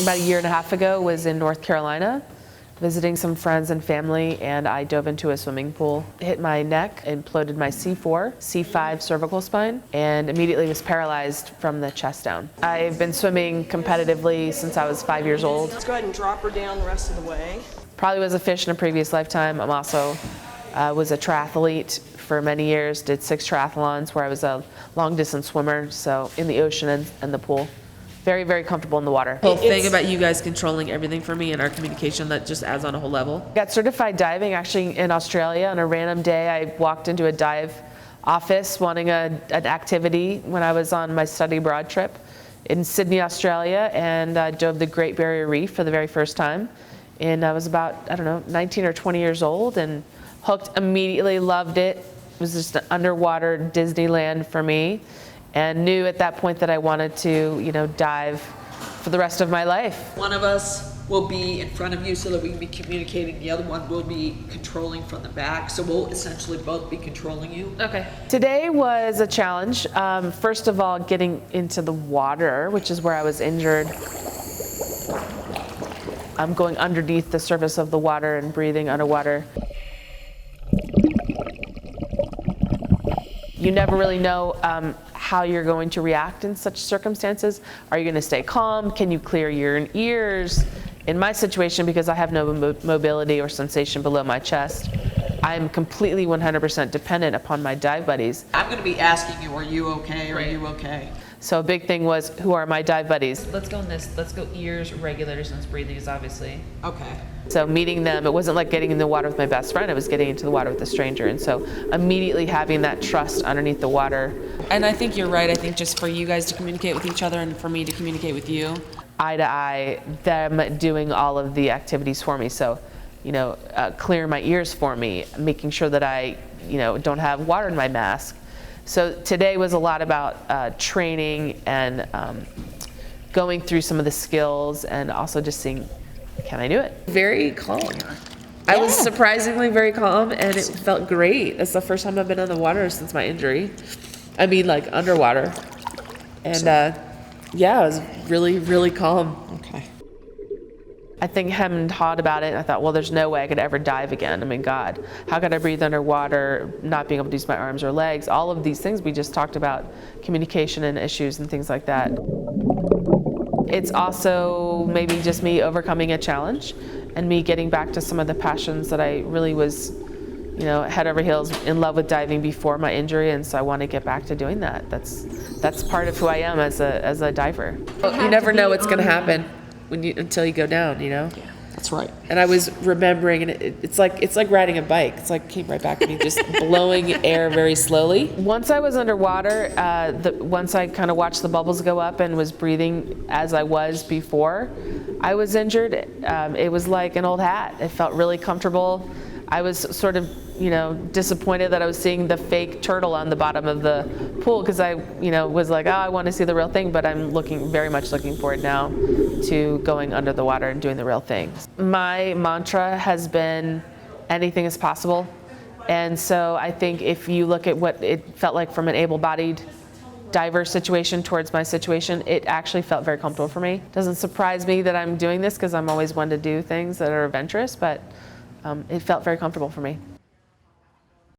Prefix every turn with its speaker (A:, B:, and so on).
A: about a year and a half ago, was in North Carolina, visiting some friends and family, and I dove into a swimming pool, hit my neck, imploded my C4, C5 cervical spine, and immediately was paralyzed from the chest down. I've been swimming competitively since I was 5 years old.
B: Let's go ahead and drop her down the rest of the way.
A: Probably was a fish in a previous lifetime. I'm also was a triathlete for many years, did 6 triathlons where I was a long distance swimmer, so in the ocean and the pool. Very, very comfortable in the water.
C: The whole thing about you guys controlling everything for me and our communication, that just adds on a whole level.
A: Got certified diving actually in Australia. On a random day, I walked into a dive office wanting an activity when I was on my study abroad trip in Sydney, Australia, and I dove the Great Barrier Reef for the very first time. And I was about, I don't know, 19 or 20 years old, and hooked immediately, loved it. It was just an underwater Disneyland for me. And knew at that point that I wanted to, dive for the rest of my life.
D: One of us will be in front of you so that we can be communicating. The other one will be controlling from the back. So we'll essentially both be controlling you.
A: Okay. Today was a challenge. First of all, getting into the water, which is where I was injured. I'm going underneath the surface of the water and breathing underwater. You never really know how you're going to react in such circumstances. Are you going to stay calm? Can you clear your ears? In my situation, because I have no mobility or sensation below my chest, I'm completely 100% dependent upon my dive buddies.
D: I'm going to be asking you, are you okay? Are you okay?
A: So a big thing was, who are my dive buddies?
C: Let's go in this. Let's go ears, regular distance breathing is obviously.
D: Okay.
A: So meeting them, it wasn't like getting in the water with my best friend, it was getting into the water with a stranger. And so immediately having that trust underneath the water.
C: And I think you're right. I think just for you guys to communicate with each other and for me to communicate with you.
A: Eye to eye, them doing all of the activities for me. So, clear my ears for me, making sure that I, don't have water in my mask. So today was a lot about training and going through some of the skills and also just seeing, can I do it? Very calm. I was surprisingly very calm, and it felt great. It's the first time I've been on the water since my injury. I mean, like underwater. And I was really, really calm.
D: Okay.
A: I think hemmed and hawed about it, and I thought, well, there's no way I could ever dive again. I mean, God, how could I breathe underwater, not being able to use my arms or legs? All of these things we just talked about, communication and issues and things like that. It's also maybe just me overcoming a challenge and me getting back to some of the passions that I really was, head over heels in love with diving before my injury, and so I want to get back to doing that. That's part of who I am as a diver. You never know what's going to happen until you go down,
D: Yeah, that's right.
A: And I was remembering, and it's like riding a bike. It's like came right back to me, just blowing air very slowly. Once I was underwater, once I kind of watched the bubbles go up and was breathing as I was before I was injured, it was like an old hat. It felt really comfortable. I was sort of, disappointed that I was seeing the fake turtle on the bottom of the pool, because I, was like, oh, I want to see the real thing, but I'm very much looking forward now to going under the water and doing the real thing. My mantra has been, anything is possible. And so I think if you look at what it felt like from an able-bodied diver situation towards my situation, it actually felt very comfortable for me. It doesn't surprise me that I'm doing this, because I'm always one to do things that are adventurous, but it felt very comfortable for me.